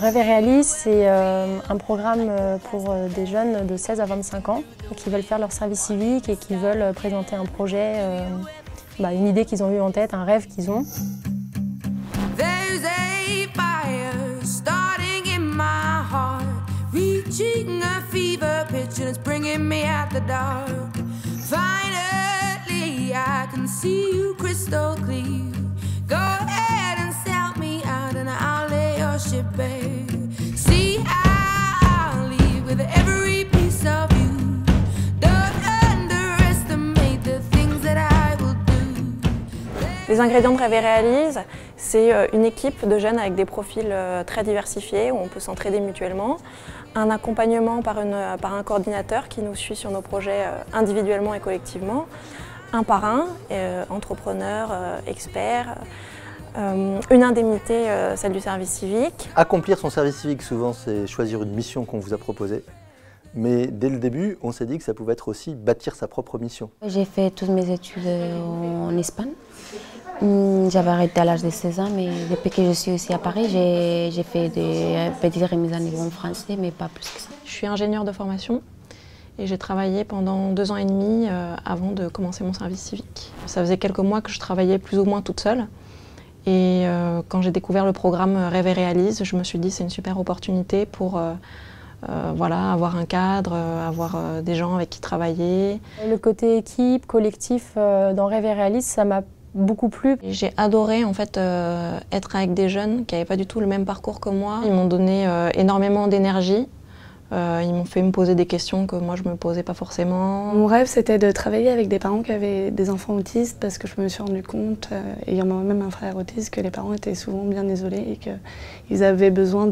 Rêve et Réalise, c'est un programme pour des jeunes de 16 à 25 ans qui veulent faire leur service civique et qui veulent présenter un projet, une idée qu'ils ont eue en tête, un rêve qu'ils ont. Les ingrédients de Rêve et Réalise, c'est une équipe de jeunes avec des profils très diversifiés où on peut s'entraider mutuellement, un accompagnement par un coordinateur qui nous suit sur nos projets individuellement et collectivement, un parrain, entrepreneur, expert, une indemnité, celle du service civique. Accomplir son service civique, souvent, c'est choisir une mission qu'on vous a proposée. Mais dès le début, on s'est dit que ça pouvait être aussi bâtir sa propre mission. J'ai fait toutes mes études en Espagne. J'avais arrêté à l'âge de 16 ans, mais depuis que je suis ici à Paris, j'ai fait des petites remises à niveau en français, mais pas plus que ça. Je suis ingénieure de formation et j'ai travaillé pendant 2 ans et demi avant de commencer mon service civique. Ça faisait quelques mois que je travaillais plus ou moins toute seule. Et quand j'ai découvert le programme Rêve et Réalise, je me suis dit c'est une super opportunité pour avoir un cadre, avoir des gens avec qui travailler. Le côté équipe, collectif dans Rêve et Réalise, ça m'a beaucoup plu. J'ai adoré en fait être avec des jeunes qui n'avaient pas du tout le même parcours que moi. Ils m'ont donné énormément d'énergie. Ils m'ont fait me poser des questions que moi je ne me posais pas forcément. Mon rêve c'était de travailler avec des parents qui avaient des enfants autistes parce que je me suis rendu compte, ayant moi-même un frère autiste, que les parents étaient souvent bien isolés et qu'ils avaient besoin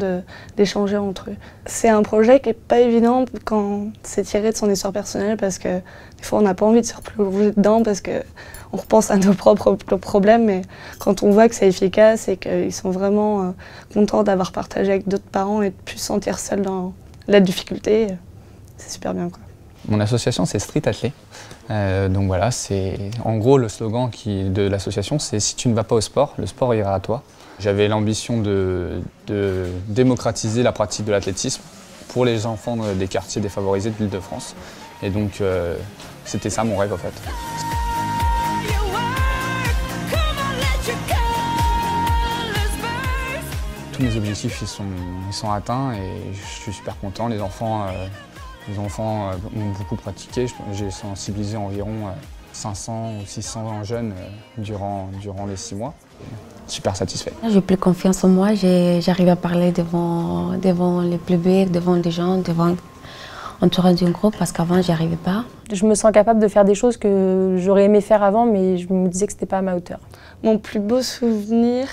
d'échanger entre eux. C'est un projet qui n'est pas évident quand c'est tiré de son histoire personnelle parce que des fois on n'a pas envie de se replonger dedans parce qu'on repense à nos propres problèmes, mais quand on voit que c'est efficace et qu'ils sont vraiment contents d'avoir partagé avec d'autres parents et de ne plus se sentir seuls dans la difficulté, c'est super bien, quoi. Mon association, c'est Street Athlé. Donc voilà, c'est en gros le slogan de l'association, c'est « Si tu ne vas pas au sport, le sport ira à toi ». J'avais l'ambition de démocratiser la pratique de l'athlétisme pour les enfants des quartiers défavorisés de l'Île-de-France. Et donc c'était ça mon rêve en fait. Tous mes objectifs ils sont atteints et je suis super content. Les enfants ont beaucoup pratiqué. J'ai sensibilisé environ 500 ou 600 jeunes durant les 6 mois. Super satisfait. J'ai plus confiance en moi. J'arrive à parler devant les publics, devant des gens, entouré d'un groupe parce qu'avant j'y arrivais pas. Je me sens capable de faire des choses que j'aurais aimé faire avant, mais je me disais que c'était pas à ma hauteur. Mon plus beau souvenir,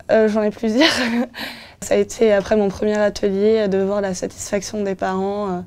j'en ai plusieurs. Ça a été après mon premier atelier de voir la satisfaction des parents,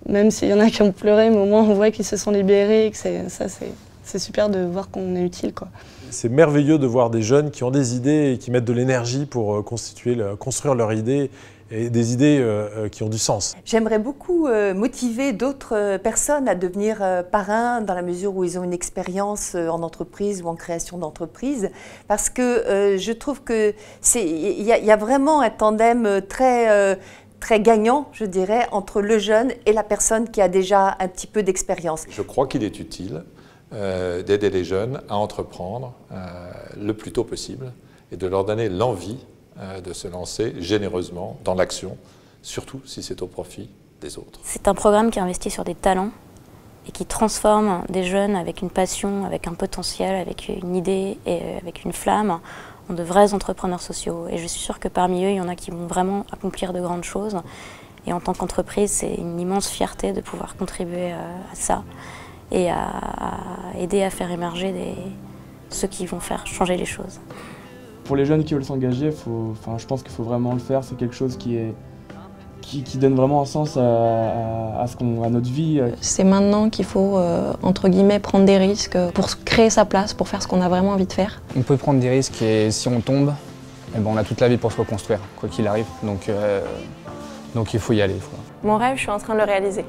même s'il y en a qui ont pleuré, mais au moins on voit qu'ils se sont libérés et que c'est super de voir qu'on est utile, quoi. C'est merveilleux de voir des jeunes qui ont des idées et qui mettent de l'énergie pour construire leurs idées et des idées qui ont du sens. J'aimerais beaucoup motiver d'autres personnes à devenir parrains dans la mesure où ils ont une expérience en entreprise ou en création d'entreprise, parce que je trouve que il y a vraiment un tandem très gagnant, je dirais, entre le jeune et la personne qui a déjà un petit peu d'expérience. Je crois qu'il est utile d'aider les jeunes à entreprendre le plus tôt possible et de leur donner l'envie de se lancer généreusement dans l'action, surtout si c'est au profit des autres. C'est un programme qui investit sur des talents et qui transforme des jeunes avec une passion, avec un potentiel, avec une idée et avec une flamme en de vrais entrepreneurs sociaux. Et je suis sûre que parmi eux, il y en a qui vont vraiment accomplir de grandes choses. Et en tant qu'entreprise, c'est une immense fierté de pouvoir contribuer à ça et à aider à faire émerger ceux qui vont faire changer les choses. Pour les jeunes qui veulent s'engager, je pense qu'il faut vraiment le faire. C'est quelque chose qui donne vraiment un sens à notre vie. C'est maintenant qu'il faut, entre guillemets, prendre des risques pour créer sa place, pour faire ce qu'on a vraiment envie de faire. On peut prendre des risques et si on tombe, on a toute la vie pour se reconstruire, quoi qu'il arrive. Donc il faut y aller. Mon rêve, je suis en train de le réaliser.